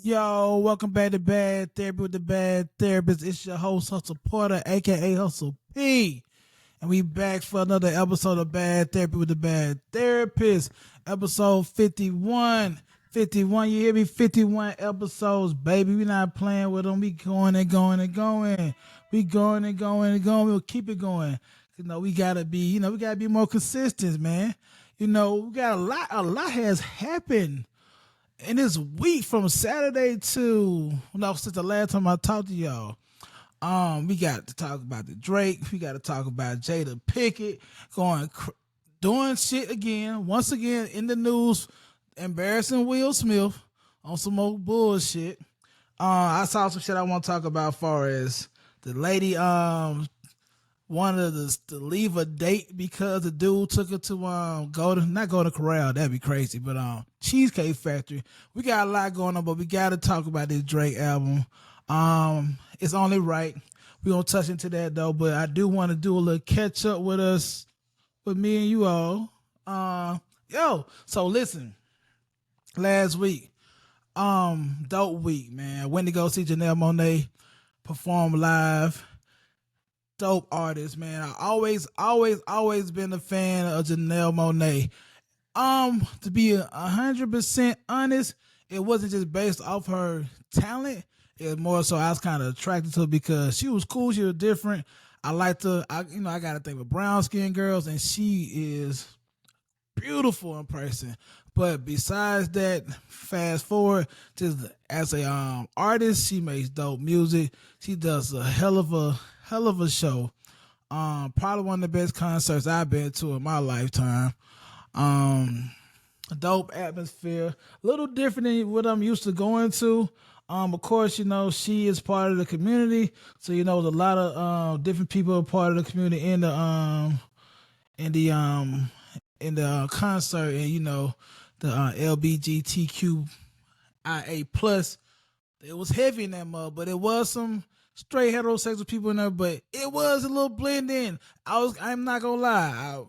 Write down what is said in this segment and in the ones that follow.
Yo, welcome back to Bad Therapy with the Bad Therapist. It's your host, Hustle Porter, aka Hustle P. And we back for another episode of Bad Therapy with the Bad Therapist. Episode 51. 51, you hear me? 51 episodes, baby. We not playing with them. We going and going and going. We going and going and going. We'll keep it going. We gotta be, we gotta be more consistent, man. We got a lot has happened in this week from Saturday to since the last time I talked to y'all. We got to talk about the Drake. We got to talk about Jada Pickett doing shit again. Once again in the news, embarrassing Will Smith on some more bullshit. I saw some shit I want to talk about as far as the lady wanted to leave a date because the dude took her to not go to Corral, that'd be crazy, but Cheesecake Factory. We got a lot going on, but we gotta talk about this Drake album. It's only right. We gonna touch into that though, but I do want to do a little catch up with me and you all. So listen, last week, dope week, man. I went to go see Janelle Monáe perform live. Dope artist, man. I always been a fan of Janelle Monáe. To be 100% honest, it wasn't just based off her talent. It was more so I was kind of attracted to her because she was cool. She was different. I like to, I got to think with brown skin girls, and she is beautiful in person. But besides that, fast forward, just as a artist, she makes dope music. She does a hell of a show. Probably one of the best concerts I've been to in my lifetime. Dope atmosphere, a little different than what I'm used to going to. Of course, she is part of the community, so there's a lot of different people are part of the community in the concert, and the LBGTQIA plus. It was heavy in that mug, but it was some straight heterosexual people in there, but it was a little blend in. I'm not gonna lie.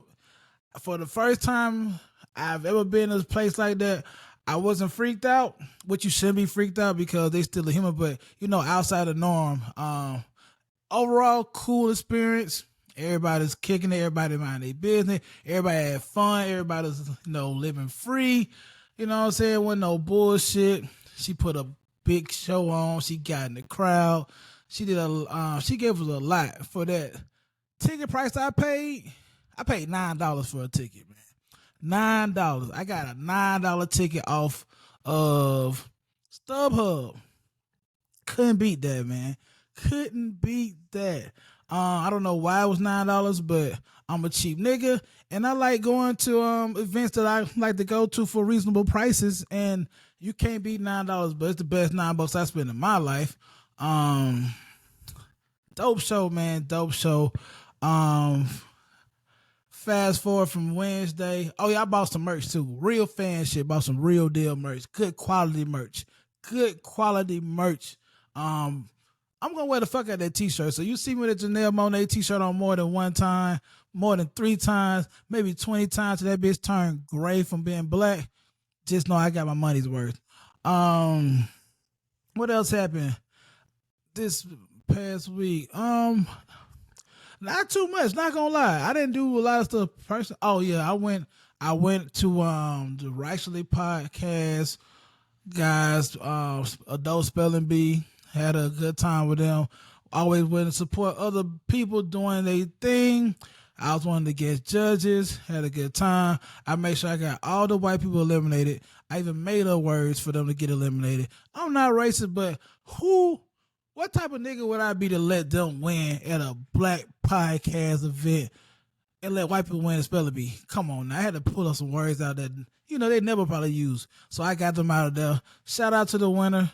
For the first time I've ever been in a place like that, I wasn't freaked out, which you shouldn't be freaked out because they still a human, but outside the norm. Overall, cool experience. Everybody's kicking it. Everybody mind their business. Everybody had fun. Everybody's living free. You know what I'm saying? Wasn't no bullshit. She put a big show on. She got in the crowd. She did she gave us a lot for that ticket price I paid. I paid $9 for a ticket, man. $9. I got a $9 ticket off of StubHub. Couldn't beat that, man. Couldn't beat that. I don't know why it was $9, but I'm a cheap nigga, and I like going to events that I like to go to for reasonable prices. And you can't beat $9, but it's the best $9 I spent in my life. Dope show, man. Dope show. Fast forward from Wednesday. Oh yeah, I bought some merch too. Real fan shit. Bought some real deal merch. Good quality merch. Good quality merch. I'm gonna wear the fuck out of that t-shirt. So you see me with a Janelle Monáe t-shirt on more than one time, more than 3 times, maybe 20 times till that bitch turned gray from being black. Just know I got my money's worth. What else happened this past week? Not too much, not gonna lie. I didn't do a lot of stuff personally. Oh yeah, I went to the Rightfully podcast guys, adult spelling bee. Had a good time with them. Always willing to support other people doing their thing. I was one of the guest judges. Had a good time. I made sure I got all the white people eliminated. I even made up words for them to get eliminated. I'm not racist, but what type of nigga would I be to let them win at a black podcast event and let white people win the spelling bee? Come on now. I had to pull up some words out that, they never probably use. So I got them out of there. Shout out to the winner.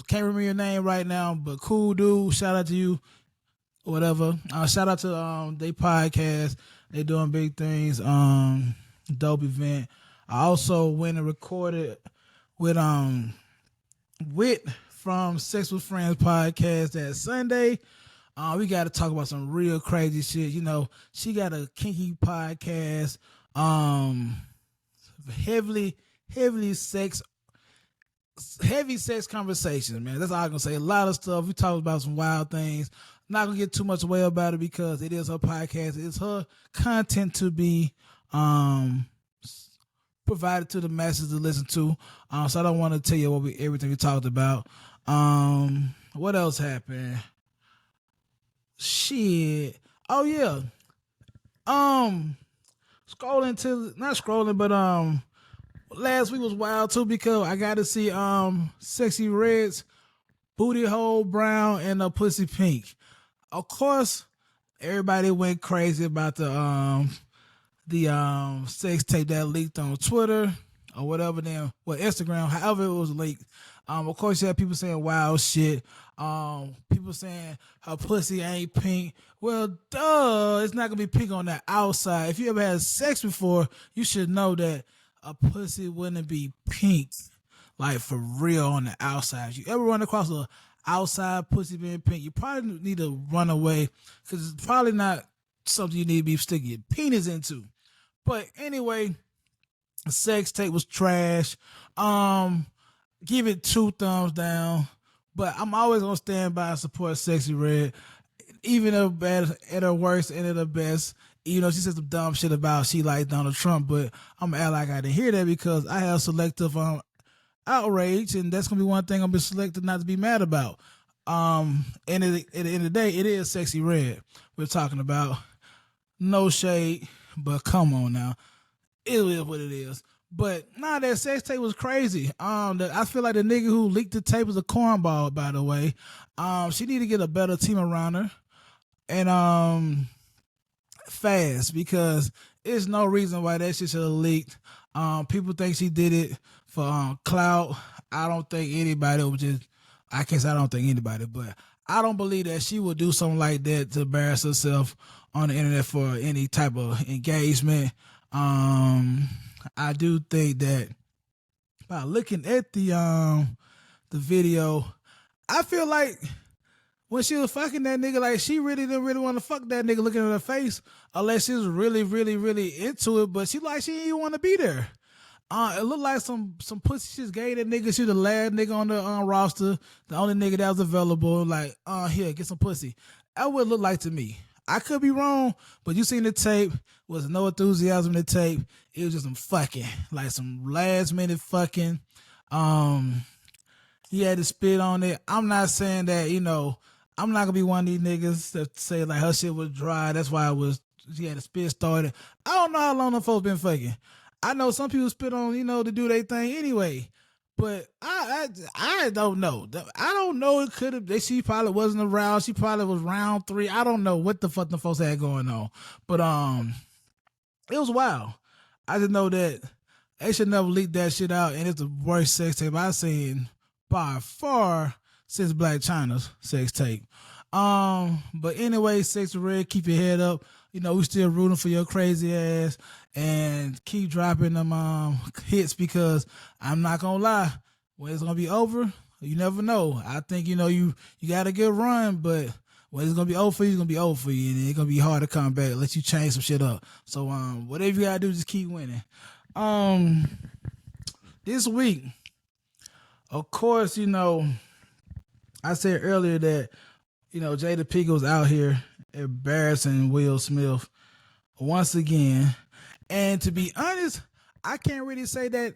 Can't remember your name right now, but cool dude. Shout out to you, whatever. Shout out to they podcast. They doing big things. Dope event. I also went and recorded with Wit from Sex with Friends podcast that Sunday. We got to talk about some real crazy shit. She got a kinky podcast. Heavily sex heavy sex conversations, man. That's all I'm gonna say. A lot of stuff. We talked about some wild things. Not gonna get too much away about it because it is her podcast. It's her content to be um provided to the masses to listen to. So I don't want to tell you everything we talked about. What else happened? Shit. Oh yeah. Um, scrolling to not scrolling, but last week was wild too because I got to see Sexy Red's booty hole brown and a pussy pink. Of course, everybody went crazy about the sex tape that leaked on Twitter or whatever then Instagram, however it was leaked. Of course you had people saying wild shit. People saying her pussy ain't pink. Well, duh, it's not gonna be pink on the outside. If you ever had sex before, you should know that a pussy wouldn't be pink, like for real on the outside. If you ever run across a outside pussy being pink, you probably need to run away because it's probably not something you need to be sticking your penis into. But anyway, the sex tape was trash. Give it 2 thumbs down. But I'm always gonna stand by and support Sexy Red, even at her worst and at her best. You know, she said some dumb shit about she likes Donald Trump, but I'm gonna act like I didn't hear that because I have selective outrage, and that's gonna be one thing I'm be selected not to be mad about. And at the end of the day, it is Sexy Red we're talking about. No shade, but come on now, it is what it is. But nah, that sex tape was crazy. I feel like the nigga who leaked the tape was a cornball, by the way. She need to get a better team around her, and fast because there's no reason why that shit should have leaked. People think she did it for clout. I don't think anybody would just. I can't say I don't think anybody, but I don't believe that she would do something like that to embarrass herself on the internet for any type of engagement. I do think that by looking at the video, I feel like when she was fucking that nigga, like she really didn't really want to fuck that nigga looking at her face unless she was really, really, really into it. But she didn't even want to be there. It looked like some pussy she just gave that nigga. She the last nigga on the roster, the only nigga that was available. Like, here, get some pussy. That would look like to me. I could be wrong, but you seen the tape. Was no enthusiasm in the tape. It was just some fucking, like some last minute fucking. He had to spit on it. I'm not saying that, I'm not gonna be one of these niggas that say like her shit was dry. That's why she had to spit started. I don't know how long the folks been fucking. I know some people spit on, to do their thing anyway. But I don't know. I don't know. It could have. She probably wasn't around. She probably was round 3. I don't know what the fuck the folks had going on. But it was wild. I just know that they should never leak that shit out. And it's the worst sex tape I've seen by far since Black China's sex tape. But anyway, Sexy Red, keep your head up. We still rooting for your crazy ass and keep dropping them hits because I'm not gonna lie, when it's gonna be over, you never know. I think you got a good run, but when it's gonna be over for you, it's gonna be over for you, and it's gonna be hard to come back unless you change some shit up. So whatever you gotta do, just keep winning. This week, of course, I said earlier that Jada Pinkett was out here embarrassing Will Smith once again. And to be honest, I can't really say that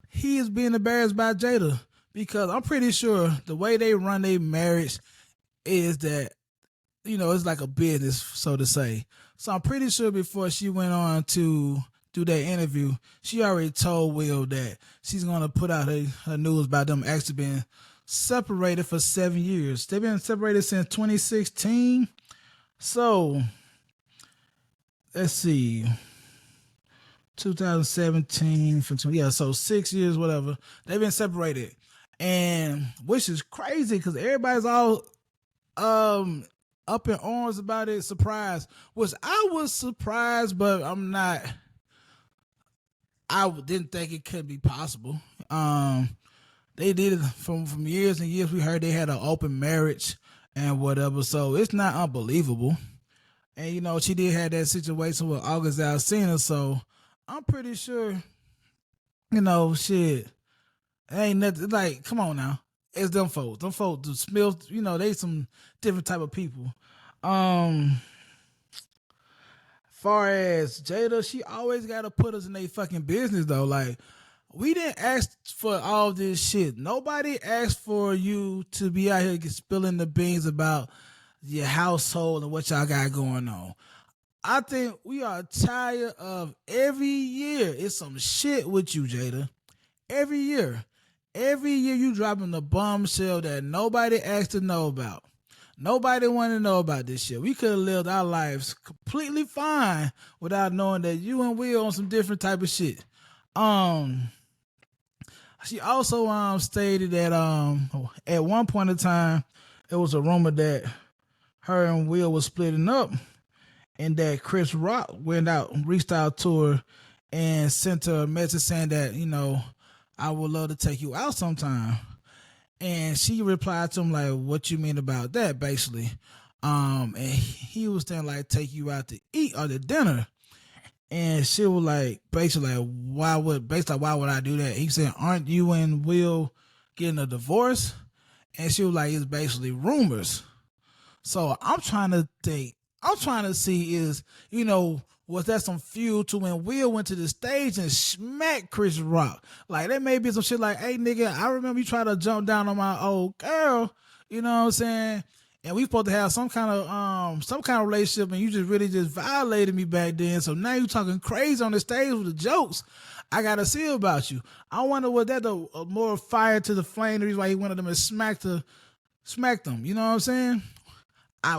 he is being embarrassed by Jada because I'm pretty sure the way they run their marriage is that, it's like a business, so to say. So I'm pretty sure before she went on to do that interview, she already told Will that she's going to put out her news about them actually being separated for 7 years. They've been separated since 2016. So let's see, 2017 so 6 years, whatever. They've been separated, and which is crazy because everybody's all up in arms about it, surprised. Which I was surprised, but I'm not. I didn't think it could be possible. They did it from years and years. We heard they had an open marriage and whatever, so it's not unbelievable. And she did have that situation with August Alsina, so I'm pretty sure, shit. Ain't nothing like, come on now. It's them folks. Them folks, the Smiths, they some different type of people. Um, Far as Jada, she always gotta put us in a fucking business though. Like, we didn't ask for all this shit. Nobody asked for you to be out here spilling the beans about your household and what y'all got going on. I think we are tired of every year. It's some shit with you, Jada. Every year. Every year you dropping the bombshell that nobody asked to know about. Nobody wanted to know about this shit. We could have lived our lives completely fine without knowing that you and Will on some different type of shit. Um, she also stated that at one point in time it was a rumor that her and Will was splitting up, and that Chris Rock reached out to her and sent her a message saying that, I would love to take you out sometime. And she replied to him like, "What you mean about that?" Basically, and he was saying like, "Take you out to eat or to dinner." And she was like, basically, like, why would I do that? He said, "Aren't you and Will getting a divorce?" And she was like, "It's basically rumors." So I'm trying to think. I'm trying to see was that some fuel to when Will went to the stage and smacked Chris Rock? Like, there may be some shit like, "Hey, nigga, I remember you tried to jump down on my old girl." You know what I'm saying? And we supposed to have some kind of relationship, and you just really just violated me back then. So now you talking crazy on the stage with the jokes. I gotta see about you. I wonder was that the more fire to the flame, the reason why he wanted them and smacked them. You know what I'm saying?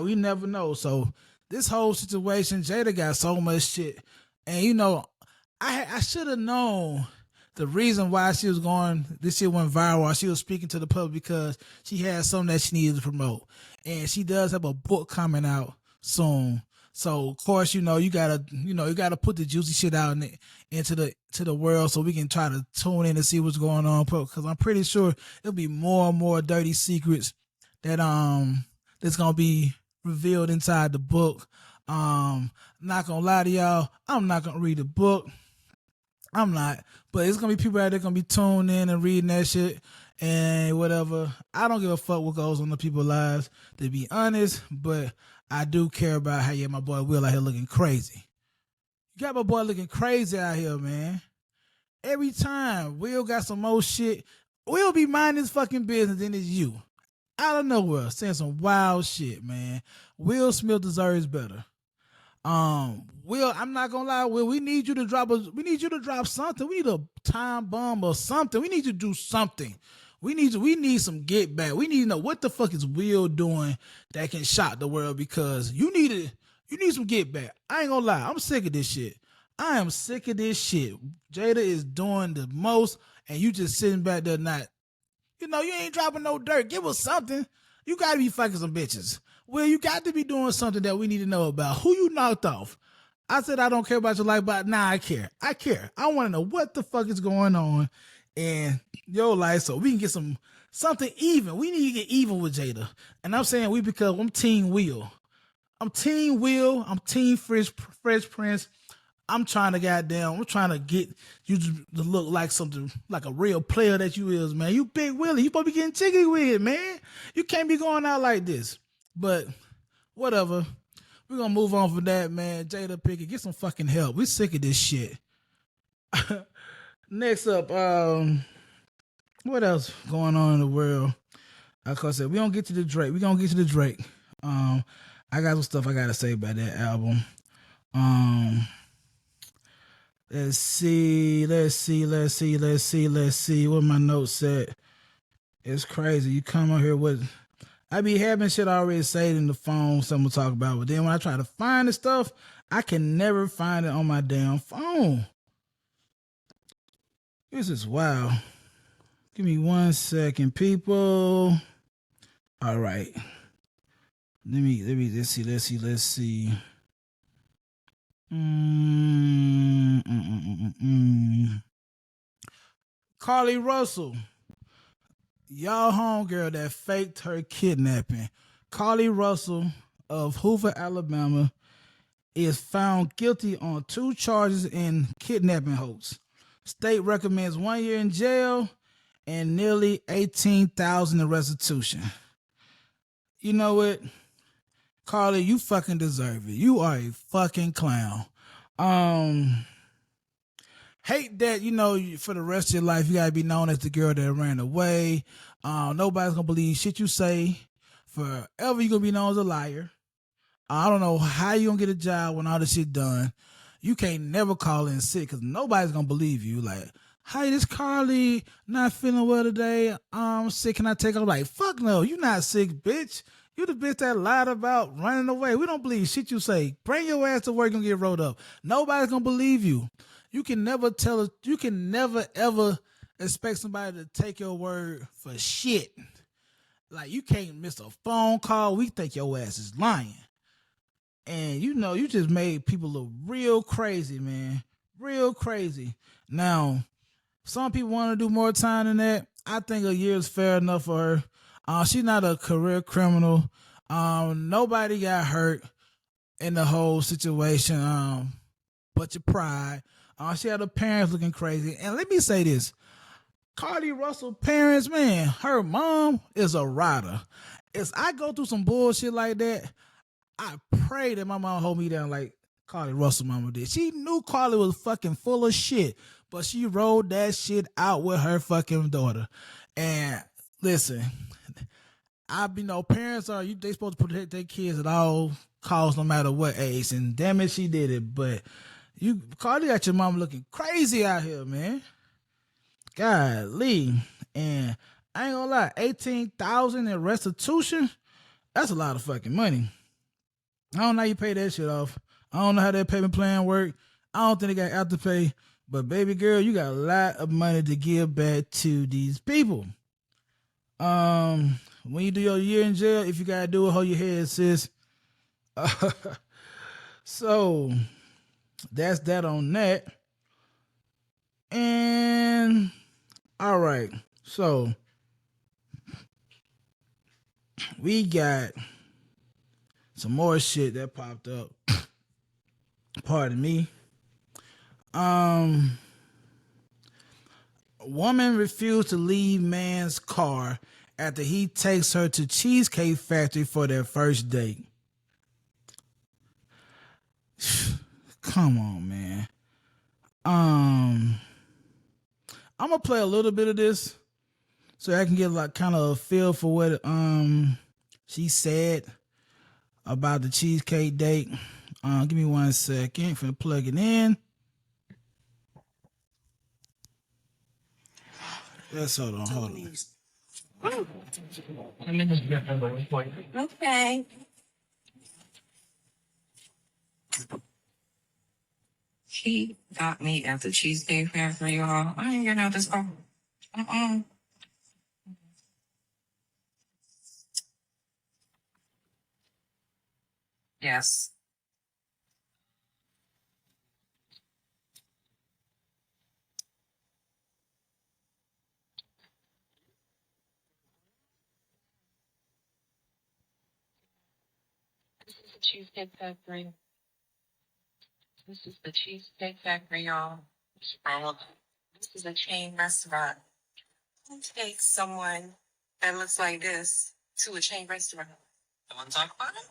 We never know. So this whole situation, Jada got so much shit, and I should have known the reason why she was going. This shit went viral while she was speaking to the public because she had something that she needed to promote, and she does have a book coming out soon. So of course, you gotta put the juicy shit out into the world so we can try to tune in and see what's going on. Because I'm pretty sure there'll be more and more dirty secrets that that's gonna be revealed inside the book. Not gonna lie to y'all, I'm not gonna read the book. I'm not, but it's gonna be people out there gonna be tuned in and reading that shit and whatever. I don't give a fuck what goes on in people's lives, to be honest, but I do care about how my boy Will out here looking crazy. You got my boy looking crazy out here, man. Every time Will got some more shit, Will be minding his fucking business, and it's you out of nowhere saying some wild shit, man. Will Smith deserves better. Will, I'm not gonna lie, Will, we need you to drop something. We need a time bomb or something. We need you to do something. We need some get back. We need to know what the fuck is Will doing that can shock the world, because you need some get back. I ain't gonna lie, I'm sick of this shit. I am sick of this shit. Jada is doing the most, and you just sitting back there not. You ain't dropping no dirt. Give us something. You gotta be fucking some bitches. Well, you got to be doing something that we need to know about. Who you knocked off? I said I don't care about your life, but nah, I care. I care. I want to know what the fuck is going on in your life so we can get something even. We need to get even with Jada. And I'm saying we because I'm Team Will. I'm Team Will. I'm Team Fresh Prince. I'm trying to get you to look like something, like a real player that you is, man. You Big Willie. You supposed to be getting chickeny with it, man. You can't be going out like this. But whatever. We're going to move on from that, man. Jada Pinkett, get some fucking help. We're sick of this shit. Next up, what else going on in the world? Like I said, we don't get to the Drake. We're going to get to the Drake. I got some stuff I got to say about that album. Let's see. What my notes said. It's crazy. You come on here with, I be having shit already saved in the phone, something to talk about. But then when I try to find the stuff, I can never find it on my damn phone. This is wild. Give me 1 second, people. All right. Let's see. Carly Russell, y'all homegirl that faked her kidnapping. Carly Russell of Hoover, Alabama, is found guilty on 2 charges in kidnapping hoax. State recommends 1 year in jail and nearly 18,000 in restitution. You know what, Carly? You fucking deserve it. You are a fucking clown. Um, hate that, for the rest of your life you gotta be known as the girl that ran away. Nobody's gonna believe shit you say. Forever you gonna be known as a liar. I don't know how you gonna get a job when all this shit done. You can't never call in sick because nobody's gonna believe you. Like, hi, this Carly not feeling well today. I'm sick. Can I take off? Like, fuck no, you not sick, bitch. You the bitch that lied about running away. We don't believe shit you say. Bring your ass to work and get rolled up. Nobody's gonna believe you. You can never tell us. You can never ever expect somebody to take your word for shit. Like, you can't miss a phone call. We think your ass is lying. And you just made people look real crazy, man. Real crazy. Now, some people want to do more time than that. I think a year is fair enough for her. She's not a career criminal. Nobody got hurt in the whole situation, but your pride. She had her parents looking crazy. And let me say this. Cardi Russell parents, man, her mom is a rider. If I go through some bullshit like that, I pray that my mom hold me down like Cardi Russell mama did. She knew Cardi was fucking full of shit, but she rolled that shit out with her fucking daughter. And listen, parents they supposed to protect their kids at all costs, no matter what age. And damn it, she did it. But Cardi got your mom looking crazy out here, man. Golly. And I ain't gonna lie, 18,000 in restitution, that's a lot of fucking money. I don't know how you pay that shit off. I don't know how that payment plan work. I don't think they got afterpay. But baby girl, you got a lot of money to give back to these people. When you do your year in jail, if you gotta do it, hold your head, sis. So that's that on that. And all right, so we got some more shit that popped up. Pardon me. Woman refused to leave man's car after he takes her to Cheesecake Factory for their first date. Come on, man. I'm gonna play a little bit of this so I can get like kind of a feel for what she said about the cheesecake date. Give me 1 second for plug it in. Let's hold on. Okay. He got me at the Cheesecake Factory, y'all. I ain't getting out this car. Yes. This is the Cheesecake Factory. This is the Cheesecake Factory, y'all. This is a chain restaurant. Who takes someone that looks like this to a chain restaurant? You want to talk about it?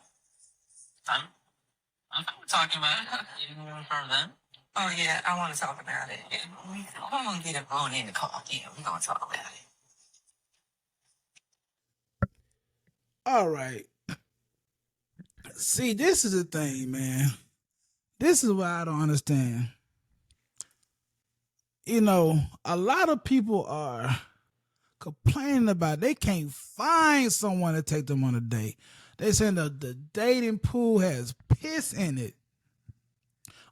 I'm talking about it. You didn't remember them? Oh, yeah, I want to talk about it. Yeah. I'm going to get it on in the car. Yeah, we're going to talk about it. All right. See, this is the thing, man. This is what I don't understand. A lot of people are complaining about they can't find someone to take them on a date. They saying the dating pool has piss in it.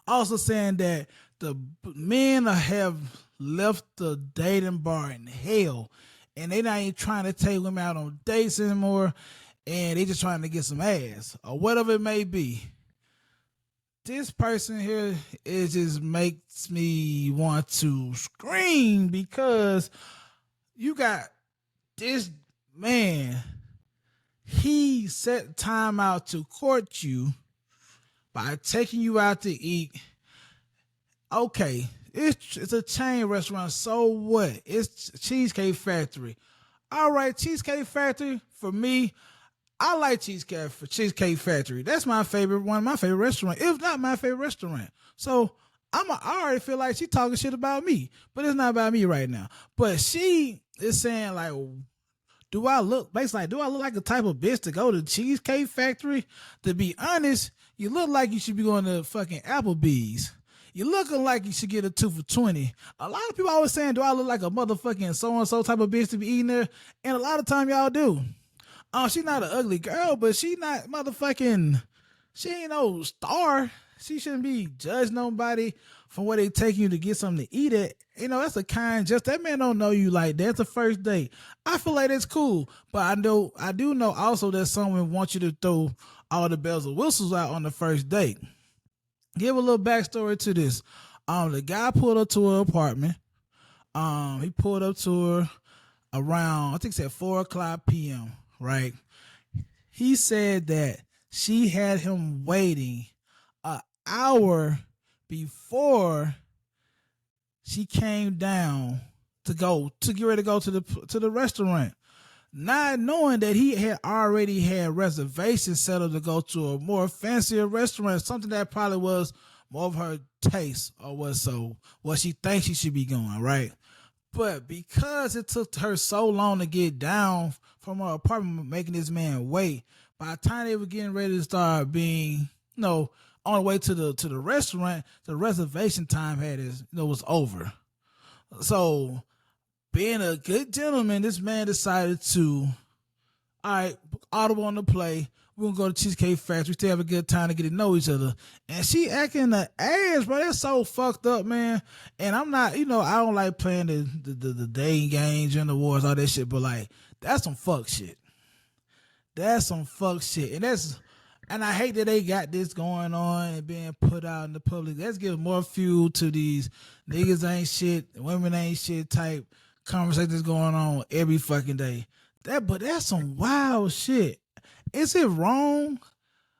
Also saying that the men have left the dating bar in hell and they not even trying to take women out on dates anymore and they just trying to get some ass or whatever it may be. This person here, it just makes me want to scream because you got this man. He set time out to court you by taking you out to eat. Okay, It's a chain restaurant. So what? It's Cheesecake Factory. All right, Cheesecake Factory for me. I like Cheesecake Factory. That's my favorite one of my favorite restaurant, if not my favorite restaurant. So I already feel like she talking shit about me, but it's not about me right now. But she is saying like, do I look basically like, do I look like the type of bitch to go to Cheesecake Factory? To be honest, you look like you should be going to fucking Applebee's. You looking like you should get a 2 for $20. A lot of people always saying, do I look like a motherfucking so and so type of bitch to be eating there? And a lot of time y'all do. She's not an ugly girl, but she not motherfucking. She ain't no star. She shouldn't be judging nobody from where they take you to get something to eat at. You know, that's a kind just that man don't know you like that. That's a first date. I feel like that's cool, but I do know also that someone wants you to throw all the bells and whistles out on the first date. Give a little backstory to this. The guy pulled up to her apartment. He pulled up to her around, I think it said 4:00 p.m. Right? He said that she had him waiting an hour before she came down to get ready to go to the restaurant, not knowing that he had already had reservations settled to go to a more fancier restaurant, something that probably was more of her taste or what she thinks she should be going, right? But because it took her so long to get down from her apartment, making this man wait, by the time they were getting ready to start being, on the way to the restaurant, the reservation time was over. So, being a good gentleman, this man decided to, all right, audible on the play. We're going to go to Cheesecake Factory, still have a good time to get to know each other. And she acting the ass, bro. That's so fucked up, man. And I'm not, I don't like playing the dating games and the wars, all that shit, but like, that's some fuck shit. That's some fuck shit. And I hate that they got this going on and being put out in the public. Let's give more fuel to these niggas ain't shit, women ain't shit type conversations going on every fucking day. But that's some wild shit. Is it wrong?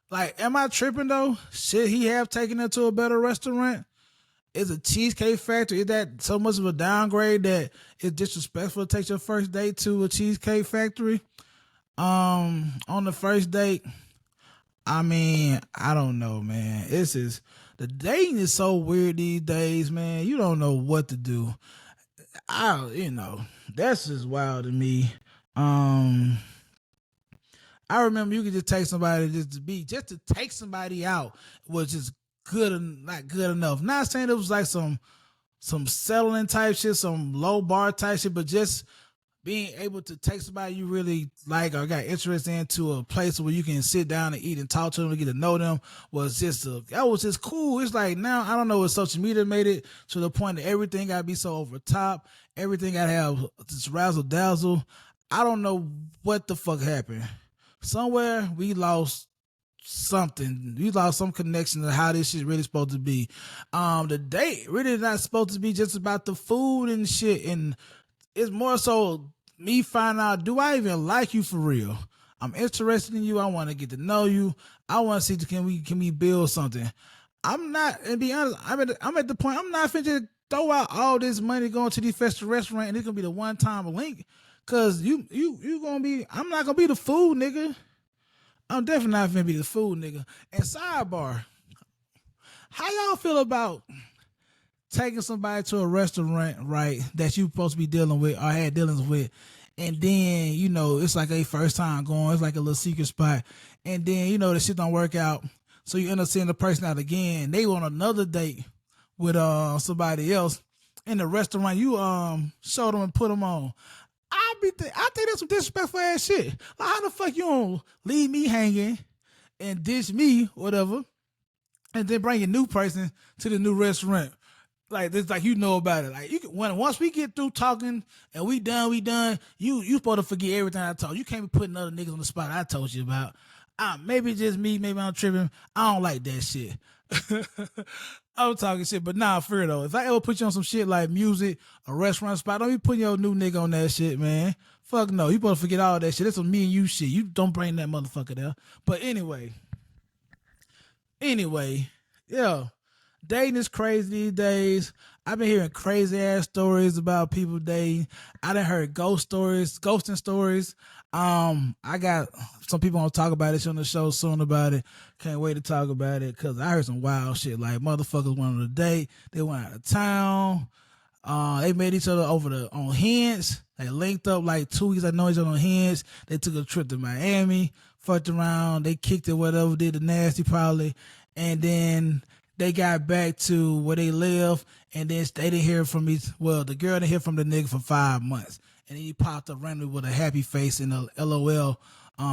Like, am I tripping though? Should he have taken her to a better restaurant? Is a Cheesecake Factory, is that so much of a downgrade that it's disrespectful to take your first date to a Cheesecake Factory? On the first date, I mean, I don't know, man. The dating is so weird these days, man. You don't know what to do. That's just wild to me. I remember you could just take somebody just to take somebody out was just not good enough. Not saying it was like some settling type shit, some low bar type shit, but just being able to take somebody you really like or got interest into a place where you can sit down and eat and talk to them and get to know them that was just cool. It's like now, I don't know if social media made it to the point that everything got to be so over top. Everything got to have this razzle dazzle. I don't know what the fuck happened. Somewhere we lost something. We lost some connection to how this shit really supposed to be. The date really not supposed to be just about the food and shit, and it's more so me finding out, do I even like you for real? I'm interested in you. I want to get to know you. I want to see, can we build something? I'm not, and be honest, I'm at the point, I'm not finna throw out all this money going to the festival restaurant and it's gonna be the one time link. Cause you gonna be, I'm not gonna be the food nigga. I'm definitely not gonna be the food nigga. And sidebar, how y'all feel about taking somebody to a restaurant, right, that you supposed to be dealing with or had dealings with, and then, it's like a first time going, it's like a little secret spot, and then, the shit don't work out, so you end up seeing the person out again, they on another date with somebody else in the restaurant you showed them and put them on. I think that's some disrespectful ass shit. Like, how the fuck you don't leave me hanging and dish me, whatever, and then bring a new person to the new restaurant? Like this, like about it. Like once we get through talking and we done. You supposed to forget everything I told you. You can't be putting other niggas on the spot I told you about. Maybe it's just me. Maybe I'm tripping. I don't like that shit. I'm talking shit, but nah, for real though. If I ever put you on some shit like music, a restaurant spot, don't be putting your new nigga on that shit, man. Fuck no. You supposed to forget all that shit. That's some me and you shit. You don't bring that motherfucker there. But anyway, yeah. dating is crazy these days. I've been hearing crazy ass stories about people dating. I done heard ghosting stories. I got some people gonna talk about this on the show soon about it. Can't wait to talk about it because I heard some wild shit like motherfuckers went on a date, they went out of town. They met each other on Hinge. They linked up like 2 weeks. I know each other on Hinge. They took a trip to Miami, fucked around. They kicked it, whatever, did the nasty probably, and then they got back to where they live. And then they didn't hear from each. Well, the girl didn't hear from the nigga for 5 months, and then he popped up randomly with a happy face and a LOL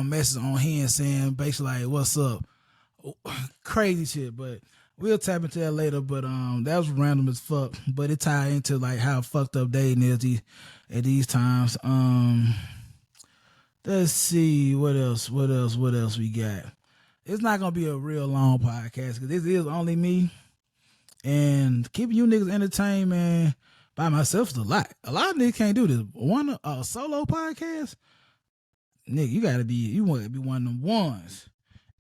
message on Hinge saying basically like, "What's up?" Crazy shit, but we'll tap into that later. But that was random as fuck. But it tied into like how fucked up dating is at these times. Let's see what else we got. It's not gonna be a real long podcast because this is only me, and keeping you niggas entertained, man. By myself is a lot. A lot of niggas can't do this. One solo podcast, nigga, you want to be one of them ones.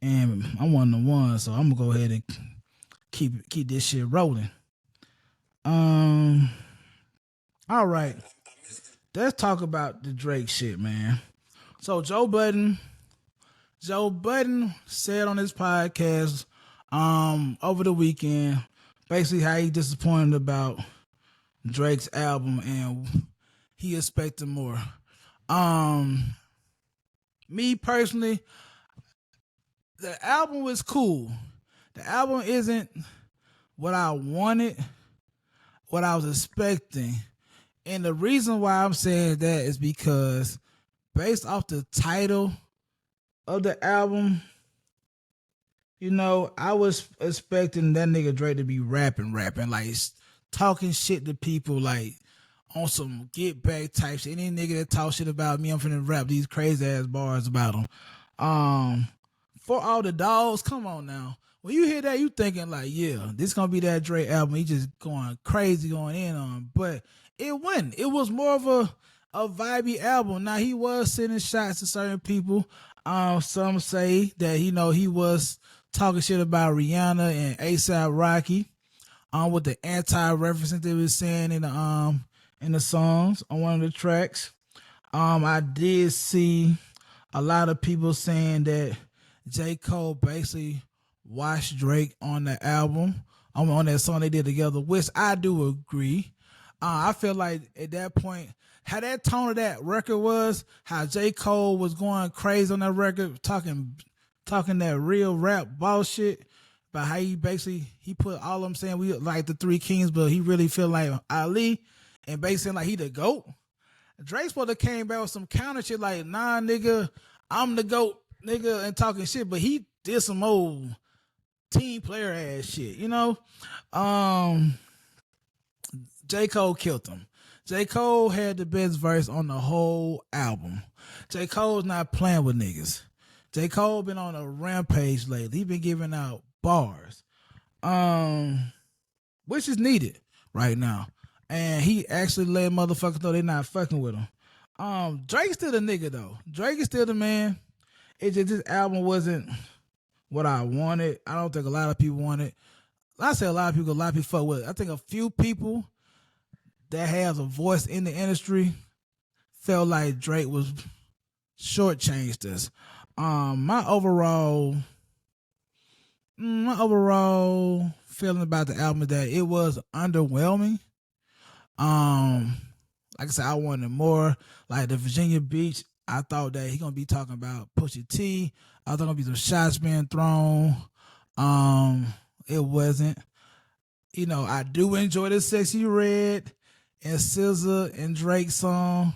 And I'm one of the ones, so I'm gonna go ahead and keep this shit rolling. All right, let's talk about the Drake shit, man. So Joe Budden said on his podcast over the weekend basically how he disappointed about Drake's album and he expected more. Me personally, the album was cool. The album isn't what I wanted, what I was expecting. And the reason why I'm saying that is because based off the title of the album, you know, I was expecting that nigga Drake to be rapping, like talking shit to people, like on some get back type shit. Any nigga that talk shit about me, I'm finna rap these crazy ass bars about him. For all the dogs, come on now. When you hear that, you thinking like, yeah, this gonna be that Drake album. He just going crazy, going in on. But it wasn't. It was more of a vibey album. Now he was sending shots to certain people. Some say that he was talking shit about Rihanna and ASAP Rocky. With the anti-reference they was saying in the songs on one of the tracks. I did see a lot of people saying that J. Cole basically watched Drake on the album, on that song they did together, which I do agree. I feel like at that point, how that tone of that record was, how J. Cole was going crazy on that record, talking that real rap bullshit about how he put all of them saying we like the Three Kings, but he really feel like Ali and basically like he the GOAT. Drake supposed to came back with some counter shit like, nah, nigga, I'm the GOAT, nigga, and talking shit, but he did some old team player ass shit, J. Cole killed him. J. Cole had the best verse on the whole album. J. Cole's not playing with niggas. J. Cole been on a rampage lately. He been giving out bars, which is needed right now. And he actually let motherfuckers know they not fucking with him. Drake's still the nigga though. Drake is still the man. It just this album wasn't what I wanted. I don't think a lot of people wanted. I say a lot of people fuck with it. I think a few people that has a voice in the industry felt like Drake was shortchanged us. My overall feeling about the album is that it was underwhelming. Like I said, I wanted more. Like the Virginia Beach, I thought that he gonna be talking about Pusha T. I thought gonna be some shots being thrown. It wasn't. I do enjoy the Sexy Red and SZA and Drake song,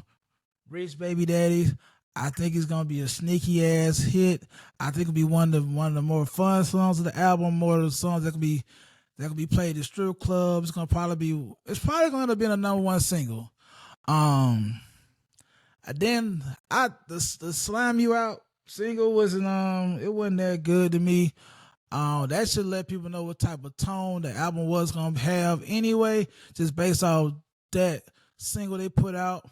Rich Baby Daddies. I think it's gonna be a sneaky ass hit. I think it'll be one of the more fun songs of the album, more of the songs that can be played at strip clubs. It's probably gonna have been a number one single. And then the Slam You Out single wasn't it wasn't that good to me. That should let people know what type of tone the album was gonna have anyway, just based off that single they put out.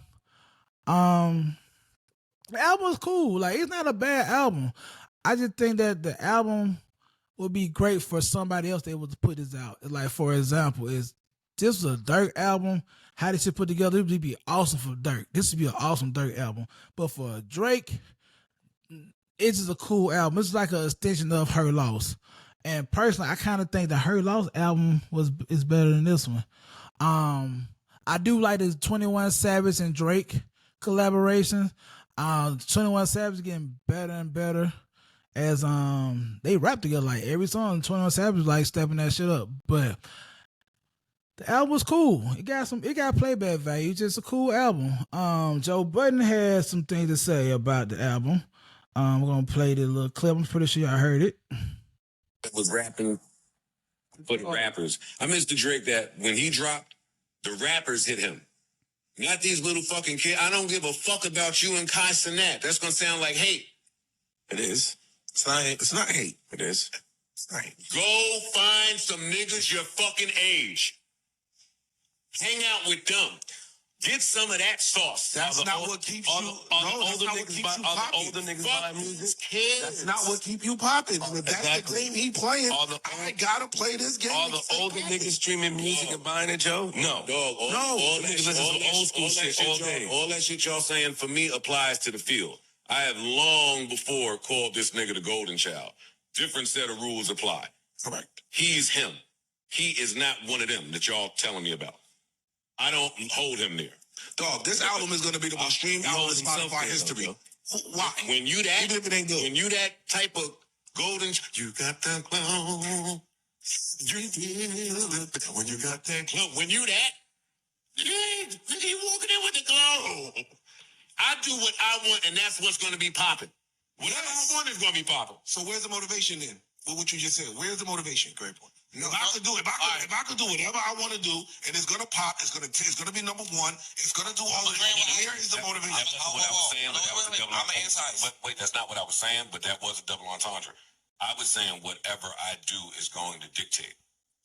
The album was cool. Like, it's not a bad album. I just think that the album would be great for somebody else that would put this out. Like for example, is this was a Dirk album? How this shit put together? It would be awesome for Dirk. This would be an awesome Dirk album. But for Drake, it's just a cool album. It's like an extension of Her Loss. And personally, I kind of think the Her Loss album is better than this one. I do like the 21 Savage and Drake collaboration. 21 Savage getting better and better as they rap together. Like every song, 21 Savage like stepping that shit up. But the album was cool. It got playback value. It's just a cool album. Joe Budden had some things to say about the album. We're gonna play the little clip. I'm pretty sure y'all heard it. Was rapping for the rappers. I miss the Drake that when he dropped, the rappers hit him. Not these little fucking kids. I don't give a fuck about you and Kai Cenat. That's gonna sound like hate. It is. It's not hate. It's not hate. It is. It's not hate. Go find some niggas your fucking age. Hang out with them. Get some of that sauce. That's not what keeps you. Older niggas buying music. That's not what keep you popping. If that's the game he playing, I gotta play this game. All the older niggas streaming music and buying it, Joe? No. Dog, all niggas listen to old school shit all day. All that shit y'all saying for me applies to the field. I have long before called this nigga the golden child. Different set of rules apply. Correct. He's him. He is not one of them that y'all telling me about. I don't hold him there. Dog, this album is going to be the most streamed album in Spotify history. Why? When you that, even if it ain't good. When you that type of golden, you got the glow. When you got that glow, when you that, you walking in with the glow. I do what I want, and that's what's going to be popping. Whatever I want is going to be popping. So where's the motivation then? What you just said. Where's the motivation? Great point. No, if I could do whatever I want to do, and it's gonna pop, it's gonna be number one. It's gonna do all the where is the motivation? That's what I was saying, but that was a double entendre. Wait, that's not what I was saying, but that was a double entendre. I was saying whatever I do is going to dictate.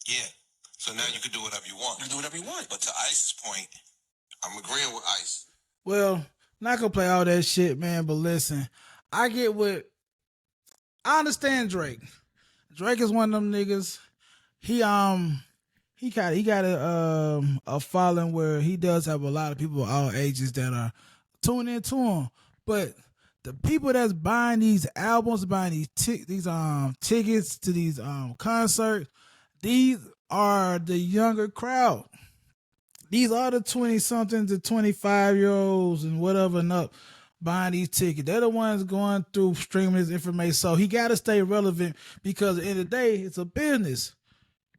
Yeah. So now you can do whatever you want. You can do whatever you want. But to Ice's point, I'm agreeing with Ice. Well, not gonna play all that shit, man. But listen, I understand Drake. Drake is one of them niggas. He got a following where he does have a lot of people of all ages that are tuning into him. But the people that's buying these albums, buying these tickets to these concerts, these are the younger crowd. These are the 20-somethings, the 25-year-olds and whatever and up buying these tickets. They're the ones going through streaming this information. So he got to stay relevant because at the end of the day, it's a business.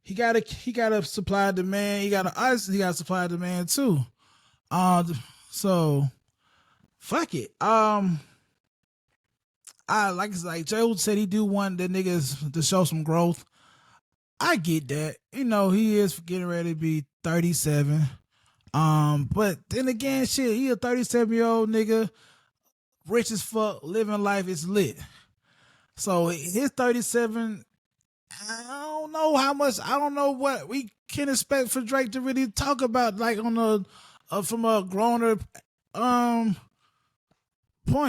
He gotta supply demand. He got to supply demand too. So fuck it. I like Joe said, he do want the niggas to show some growth. I get that. You know, he is getting ready to be 37. But then again, shit, he a 37-year-old nigga, rich as fuck, living life is lit. So his 37. I don't know what we can expect for Drake to really talk about, like on from a growner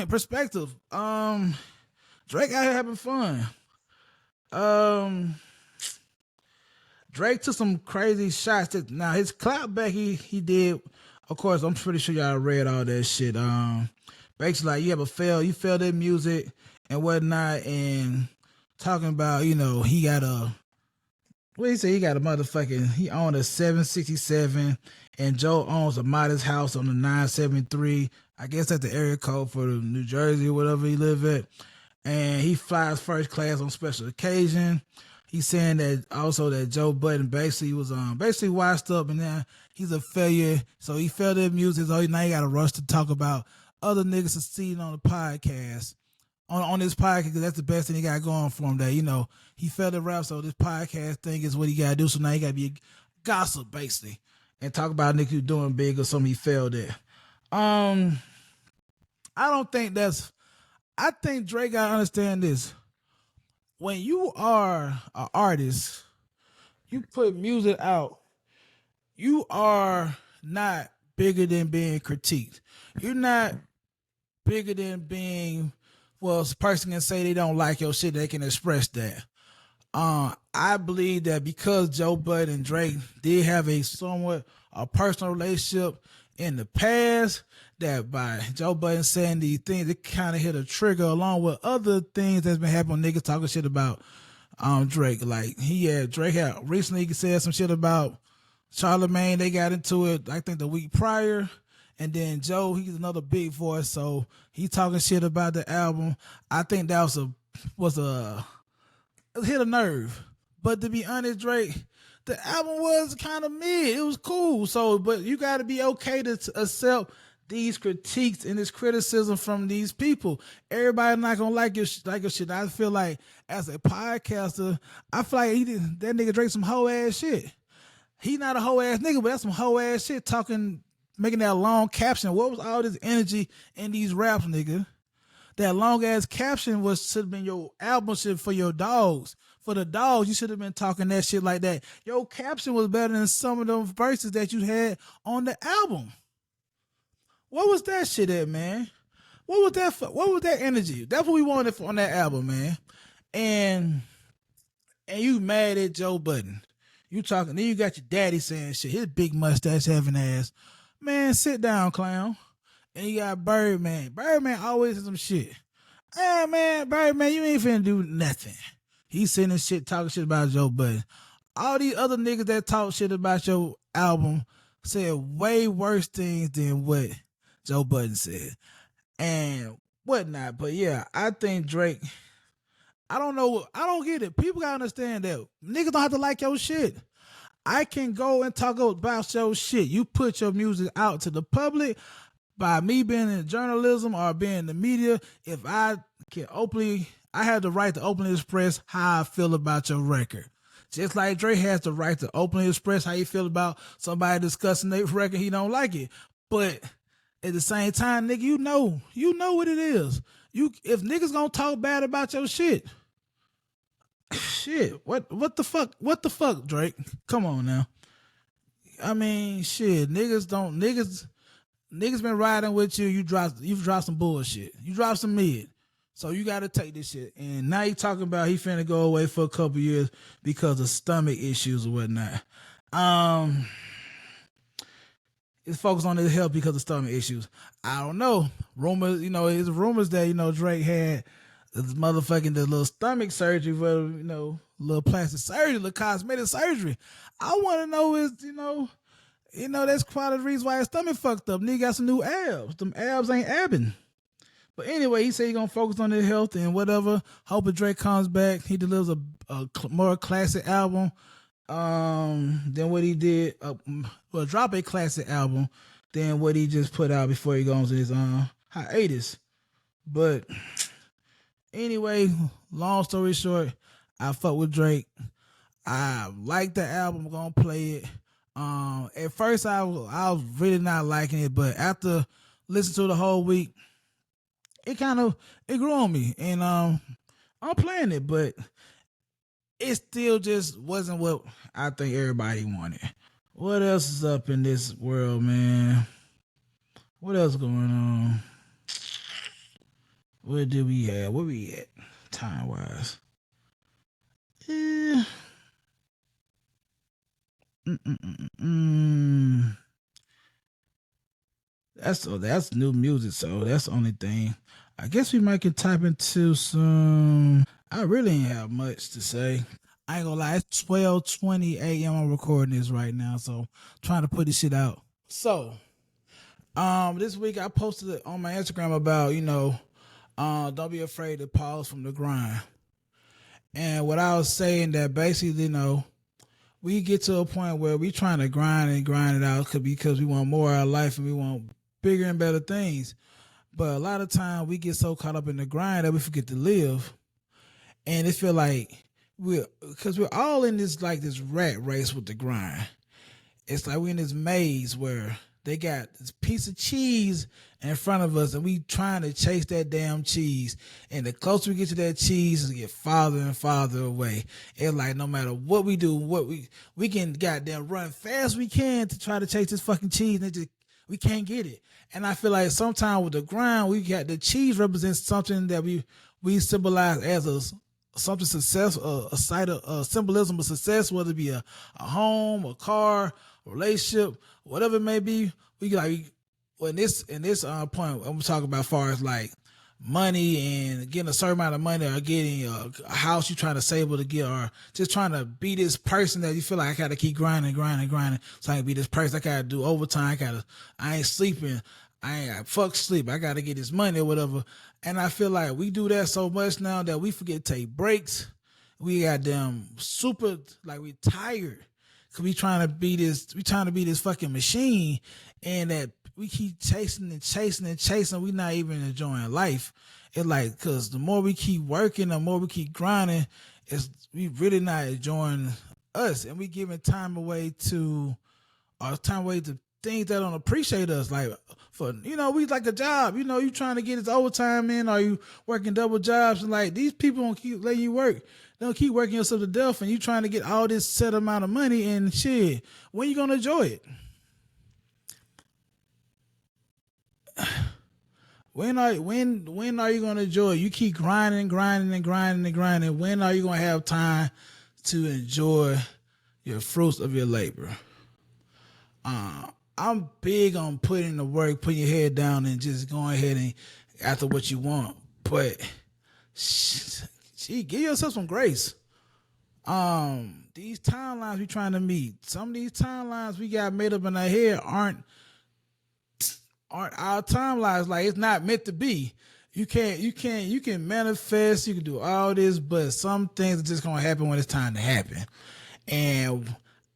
perspective. Drake out here having fun. Drake took some crazy shots. Now his clap back he did. Of course, I'm pretty sure y'all read all that shit. Basically, like you failed at music and whatnot, and talking about, you know, he got a motherfucking, he owned a 767 and Joe owns a modest house on the 973. I guess that's the area code for the New Jersey or whatever he live at. And he flies first class on special occasion. He's saying that also that Joe Budden basically was basically washed up and now he's a failure. So he failed at music. So now he got to rush to talk about other niggas succeeding on the podcast. On this podcast, because that's the best thing he got going for him. That, you know, he failed at rap, so this podcast thing is what he got to do. So now he got to be a gossip, basically, and talk about niggas who doing big or something he failed at. I think Drake got to understand this. When you are an artist, you put music out, you are not bigger than being critiqued. You're not bigger than being, well, a person can say they don't like your shit, they can express that. I believe that because Joe Budden and Drake did have a somewhat a personal relationship in the past, that by Joe Budden saying these things, it kind of hit a trigger along with other things that's been happening. Niggas talking shit about Drake. Like Drake had recently said some shit about Charlemagne. They got into it, I think, the week prior. And then Joe, he's another big voice, so he talking shit about the album. I think that was a it hit a nerve. But to be honest, Drake, the album was kind of mid. It was cool. So, but you got to be okay to accept these critiques and this criticism from these people. Everybody not gonna like your shit. I feel like as a podcaster, I feel like that nigga Drake some hoe ass shit. He not a hoe ass nigga, but that's some hoe ass shit talking, making that long caption. What was all this energy in these raps, nigga? That long ass caption should have been your album shit for your dogs. For the dogs, you should have been talking that shit like that. Your caption was better than some of those verses that you had on the album. What was that shit at, man? What was that energy? That's what we wanted on that album, man. And you mad at Joe Budden. You talking, then you got your daddy saying shit, his big mustache having ass. Man, sit down, clown. And you got Birdman. Birdman always has some shit. Hey, man, Birdman, you ain't finna do nothing. He's sitting and shit, talking shit about Joe Budden. All these other niggas that talk shit about your album said way worse things than what Joe Budden said. And whatnot. But yeah, I think Drake, I don't get it. People gotta understand that niggas don't have to like your shit. I can go and talk about your shit. You put your music out to the public. By me being in journalism or being in the media, if I can I have the right to openly express how I feel about your record. Just like Drake has the right to openly express how he feel about somebody discussing their record, he don't like it. But at the same time, nigga, you know what it is. If niggas gonna talk bad about your shit, what the fuck, Drake? Come on now. I mean, shit, niggas been riding with you. You've dropped some bullshit. You dropped some mid. So you got to take this shit. And now you talking about he finna go away for a couple years because of stomach issues or whatnot. It's focused on his health because of stomach issues. I don't know. Rumors, it's rumors that, Drake had this motherfucking the little stomach surgery for, little plastic surgery, little cosmetic surgery. I want to know is, that's quite a reason why his stomach fucked up. Nigga got some new abs. Them abs ain't abbing. But anyway, he said he gonna focus on his health and whatever. Hoping Drake comes back. He delivers a more classic album than what he did. Drop a classic album than what he just put out before he goes to his hiatus. But anyway, long story short, I fuck with Drake. I like the album. I'm gonna play it. At first I was really not liking it, but after listening to it the whole week, it grew on me, and I'm playing it, but it still just wasn't what I think everybody wanted. What else is up in this world, man? What else going on? Where we at time wise? Yeah. That's new music, so that's the only thing. I guess we might can type into some. I really ain't have much to say. I ain't gonna lie, it's 12:20 a.m. I'm recording this right now, so I'm trying to put this shit out. So, this week I posted it on my Instagram about, don't be afraid to pause from the grind. And what I was saying that basically, we get to a point where we trying to grind it out because we want more out of life and we want bigger and better things. But a lot of time we get so caught up in the grind that we forget to live. And it feel like we're all in this rat race with the grind. It's like we're in this maze where they got this piece of cheese in front of us and we trying to chase that damn cheese. And the closer we get to that cheese, it get farther and farther away. It's like no matter what we do, we can goddamn run fast we can to try to chase this fucking cheese, and we can't get it. And I feel like sometimes with the grind, we got the cheese represents something that we symbolize as something success, a site of symbolism of success, whether it be a home, a car, a relationship, whatever it may be. We like well, in this point, I'm talking about as far as like money and getting a certain amount of money, or getting a house you're trying to save to get, or just trying to be this person that you feel like I gotta keep grinding, so I can be this person. I gotta do overtime. I ain't sleeping. Fuck sleep. I gotta get this money or whatever. And I feel like we do that so much now that we forget to take breaks. We got them super, like we tired. Cause we trying to be this fucking machine, and that we keep chasing and chasing and chasing. We not even enjoying life. It's like, cause the more we keep working, the more we keep grinding, we really not enjoying us, and we giving time away to things that don't appreciate us. Like for we like a job. You trying to get this overtime in, or you working double jobs, and like these people don't keep letting you work. They don't keep working yourself to death, and you trying to get all this set amount of money and shit. When you gonna enjoy it? When are you gonna enjoy it? You keep grinding. When are you gonna have time to enjoy your fruits of your labor? I'm big on putting the work, putting your head down, and just going ahead and after what you want. But give yourself some grace. These timelines we trying to meet, some of these timelines we got made up in our head aren't our timelines. Like, it's not meant to be. You can manifest, you can do all this, but some things are just gonna happen when it's time to happen. And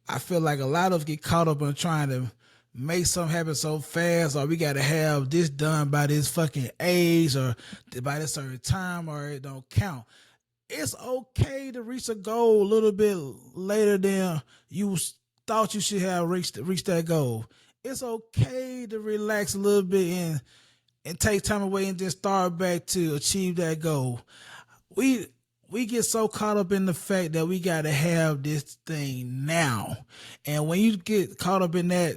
I feel like a lot of us get caught up in trying to make something happen so fast, or we got to have this done by this fucking age, or by this certain time, or it don't count. It's okay to reach a goal a little bit later than you thought you should have reached that goal. It's okay to relax a little bit and take time away and just start back to achieve that goal. We get so caught up in the fact that we got to have this thing now. And when you get caught up in that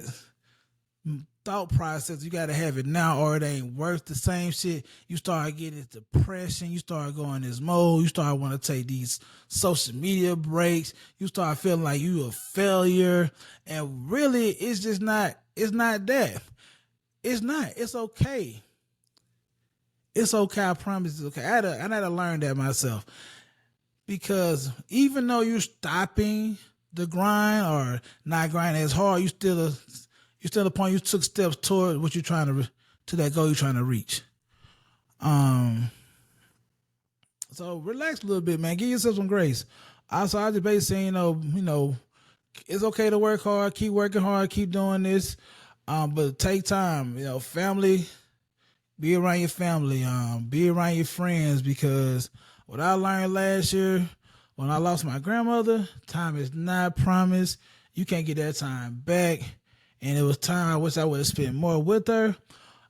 thought process, you got to have it now, or it ain't worth the same shit. You start getting depression. You start going this mode. You start want to take these social media breaks. You start feeling like you a failure. And really, it's just not, it's not that. It's not. It's okay. It's okay. I promise it's okay. I had to learn that myself. Because even though you're stopping the grind or not grinding as hard, you still the point you took steps toward what you're trying to that goal you're trying to reach. So relax a little bit, man. Give yourself some grace. Also, I just basically saying, it's okay to work hard, keep working hard, keep doing this. But take time, family, be around your family, be around your friends, because what I learned last year when I lost my grandmother, time is not promised. You can't get that time back. And it was time I wish I would have spent more with her.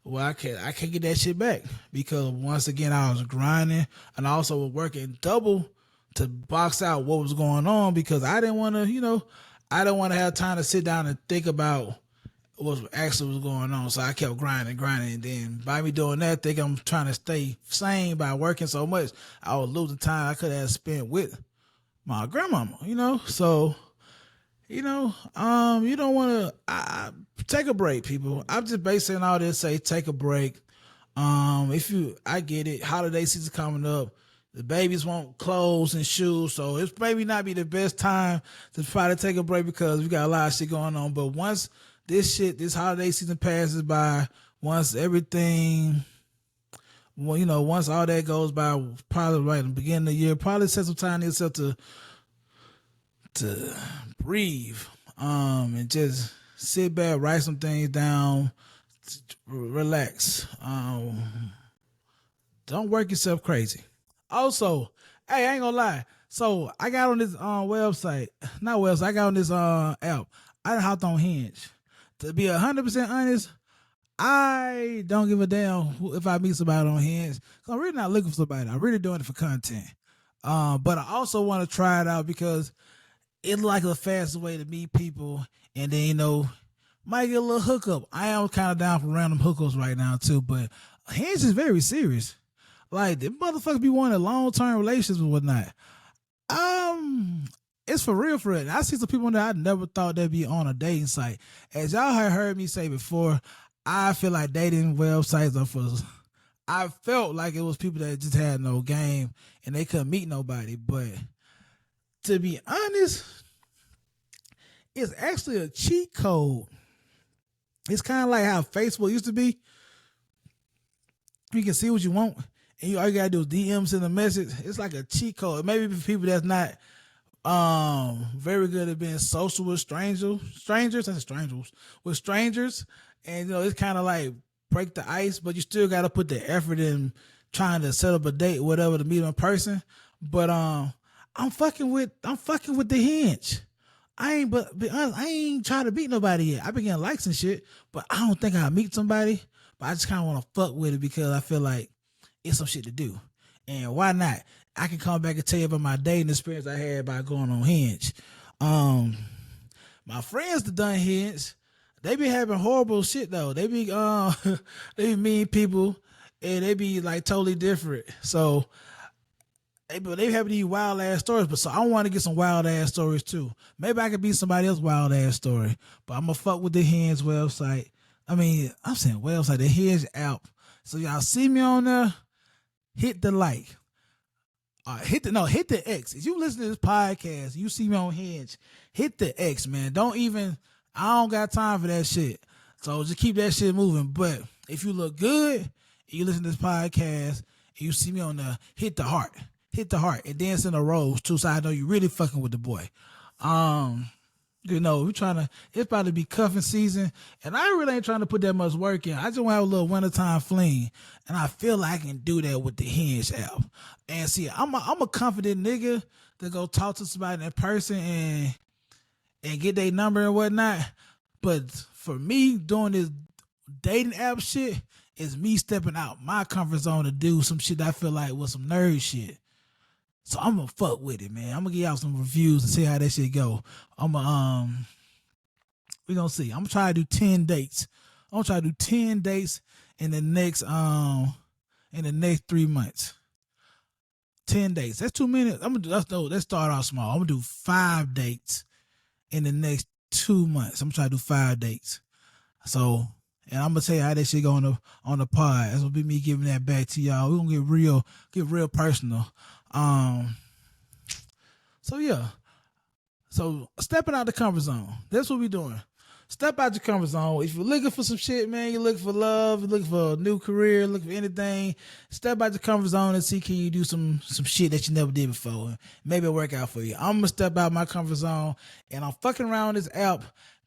Well, I can't get that shit back, because once again I was grinding, and I also was working double to box out what was going on, because I didn't want to have time to sit down and think about what actually was going on. So I kept grinding, and then by me doing that, think I'm trying to stay sane by working so much, I was losing time I could have spent with my grandmama, So, you don't want to take a break, people. I'm just basing all this, say take a break. I get it. Holiday season coming up. The babies want clothes and shoes, so it's maybe not be the best time to try to take a break, because we got a lot of shit going on. But once this holiday season passes by, once everything, once all that goes by, probably right in the beginning of the year, probably set some time to yourself to breathe, and just sit back, write some things down, relax. Don't work yourself crazy. Also, hey, I ain't gonna lie. So I got on this website, not website. I got on this app. I hopped on Hinge. To be 100% honest, I don't give a damn if I meet somebody on Hinge. Cause I'm really not looking for somebody. I'm really doing it for content. But I also want to try it out, because it's like the fastest way to meet people, and then might get a little hookup. I am kind of down for random hookups right now too, but Hinge is very serious. Like the motherfuckers be wanting long-term relationships and whatnot. It's for real, for real. I see some people that I never thought they'd be on a dating site. As y'all have heard me say before, I feel like dating websites are for. I felt like it was people that just had no game and they couldn't meet nobody. But to be honest, it's actually a cheat code. It's kind of like how Facebook used to be. You can see what you want, and all you gotta do is DMs in the message. It's like a cheat code. Maybe for people that's not very good at being social with strangers with strangers, and it's kind of like break the ice, but you still got to put the effort in trying to set up a date, whatever, to meet in person. But I'm fucking with the Hinge. But be honest, I ain't trying to meet nobody yet. I been getting likes and shit, but I don't think I'll meet somebody. But I just kind of want to fuck with it because I feel like it's some shit to do. And why not? I can come back and tell you about my dating experience I had by going on Hinge. My friends that done Hinge, they be having horrible shit though. They be they be mean people and they be like totally different. So they have these wild ass stories, but so I want to get some wild ass stories too. Maybe I could be somebody else's wild ass story, but I'm gonna fuck with the Hinge website. I mean, I'm saying website, the Hinge app. So y'all see me on there, hit the like. Hit the X. If you listen to this podcast, you see me on Hinge, hit the X, man. I don't got time for that shit. So just keep that shit moving. But if you look good, and you listen to this podcast, and you see me on there, hit the heart, and then send a rose too, so I know you really fucking with the boy. It's about to be cuffing season, and I really ain't trying to put that much work in. I just want to have a little wintertime fling, and I feel like I can do that with the Hinge app. And see, I'm a confident nigga to go talk to somebody in person and get their number and whatnot. But for me, doing this dating app shit is me stepping out my comfort zone to do some shit that I feel like was some nerd shit. So I'm gonna fuck with it, man. I'm gonna give y'all some reviews and see how that shit go. We gonna see. I'm gonna try to do 10 dates. I'm gonna try to do 10 dates in the next 3 months. 10 dates. That's too many. Let's start off small. I'm gonna do 5 dates in the next 2 months. I'm gonna try to do 5 dates. So, and I'm gonna tell you how that shit go on the pod. That's gonna be me giving that back to y'all. We're gonna get real personal. So yeah. So stepping out the comfort zone. That's what we doing. Step out your comfort zone. If you're looking for some shit, man, you're looking for love, you're looking for a new career, looking for anything, step out your comfort zone and see can you do some shit that you never did before. Maybe it'll work out for you. I'm gonna step out my comfort zone and I'm fucking around this app,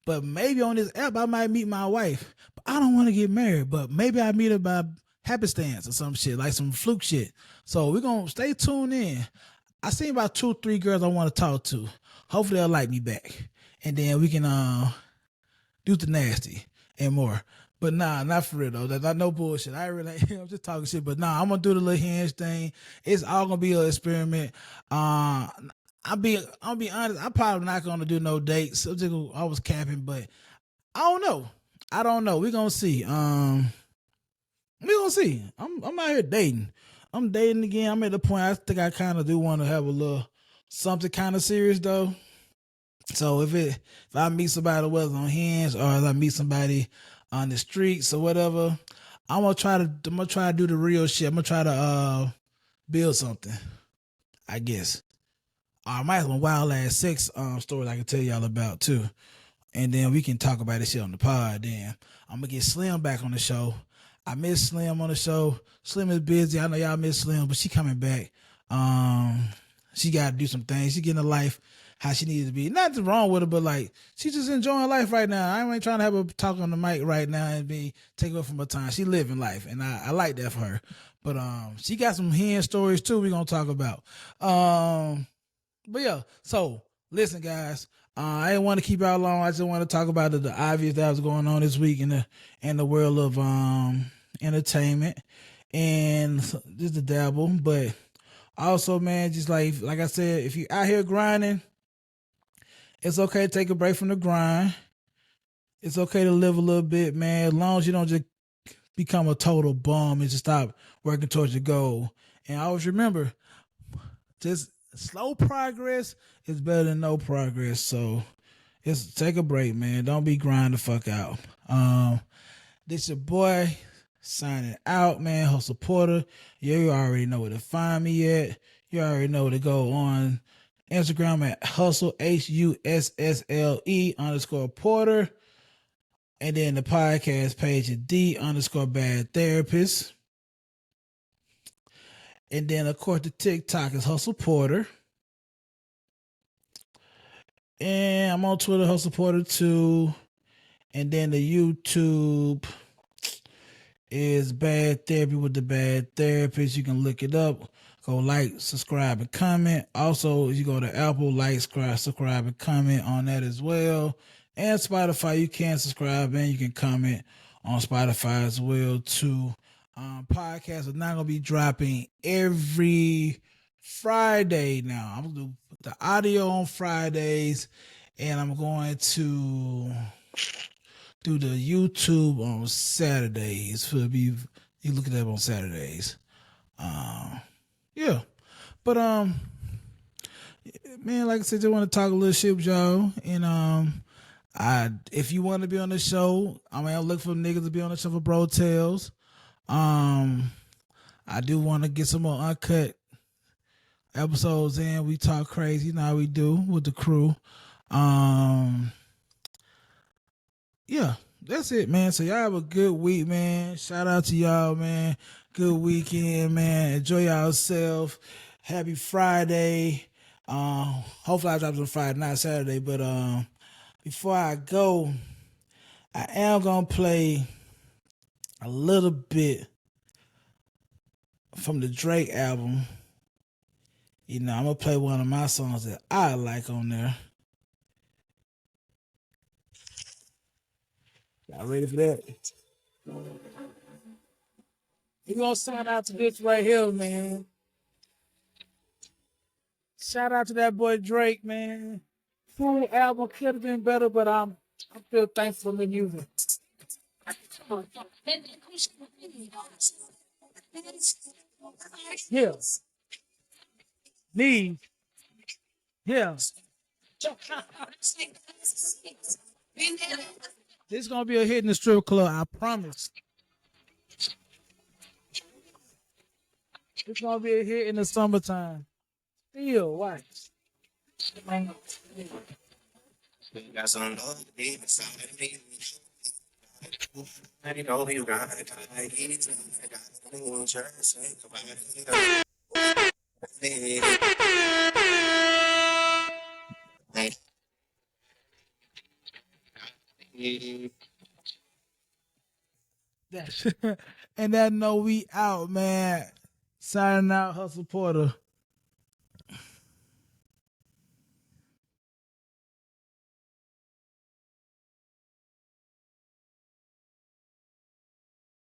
but maybe on this app I might meet my wife. But I don't want to get married, but maybe I meet her by happenstance or some shit, like some fluke shit. So we're gonna stay tuned in. I seen about 2-3 girls I want to talk to. Hopefully they'll like me back. And then we can do the nasty and more. But nah, not for real though. That's not no bullshit. I'm just talking shit. But nah, I'm gonna do the little Hinge thing. It's all gonna be an experiment. I'll be honest, I'm probably not gonna do no dates. I was capping, but I don't know. We're gonna see. I'm out here dating. I'm dating again. I'm at the point I think I kind of do want to have a little something kind of serious though. So if I meet somebody whether on Hinge or if I meet somebody on the streets or whatever, I'm gonna try to do the real shit. I'm gonna try to build something, I guess. I might have some wild ass sex stories I can tell y'all about too. And then we can talk about this shit on the pod. Then I'm gonna get Slim back on the show. I miss Slim on the show. Slim is busy. I know y'all miss Slim, but she coming back. She got to do some things. She getting a life how she needs to be. Nothing wrong with her, but like she's just enjoying life right now. I ain't trying to have her talk on the mic right now and be taking away from her time. She living life, and I like that for her. But she got some Hinge stories too. We're gonna talk about. But yeah. So listen, guys. I didn't want to keep y'all long. I just want to talk about the obvious that was going on this week in the world of entertainment and just a dabble. But also, man, just like I said, if you out here grinding, it's okay to take a break from the grind. It's okay to live a little bit, man. As long as you don't just become a total bum and just stop working towards your goal. And always remember, just slow progress is better than no progress. So just take a break, man. Don't be grinding the fuck out. This your boy signing out, man. Hustle Porter. You already know where to find me at. You already know where to go on Instagram at hustle HUSSLE_Porter. And then the podcast page at D_bad therapist. And then of course the TikTok is Hustle Porter. And I'm on Twitter, Hustle Porter too. And then the YouTube is Bad Therapy with the Bad Therapist. You can look it up. Go like, subscribe, and comment. Also, if you go to Apple, like, subscribe, and comment on that as well. And Spotify, you can subscribe and you can comment on Spotify as well too. Podcasts are not gonna be dropping every Friday now. I'm gonna do the audio on Fridays, and I'm going to do the YouTube on Saturdays. For you look at that on Saturdays. Yeah, but man, like I said, just want to talk a little shit with y'all, and if you want to be on the show, I mean, I look for niggas to be on the show for Bro Tales. I do want to get some more uncut episodes in. We talk crazy, you know how we do with the crew. Yeah, that's it, man. So y'all have a good week, man. Shout out to y'all, man. Good weekend, man. Enjoy yourself. Happy Friday. Hopefully I drop on Friday, not Saturday. But before I go, I am gonna play a little bit from the Drake album. You know, I'm gonna play one of my songs that I like on there. Y'all ready for that? We gonna sign out to this right here, man. Shout out to that boy Drake, man. Full album could have been better, but I'm still thankful for the music. Yeah. Need. Yeah. This gonna be a hit in the strip club, I promise. It's gonna be a hit in the summertime. Still, watch. Got some love deep inside of me. I know you got it. I got just think about it. And that know we out, man. Signing out, Hustle Porter.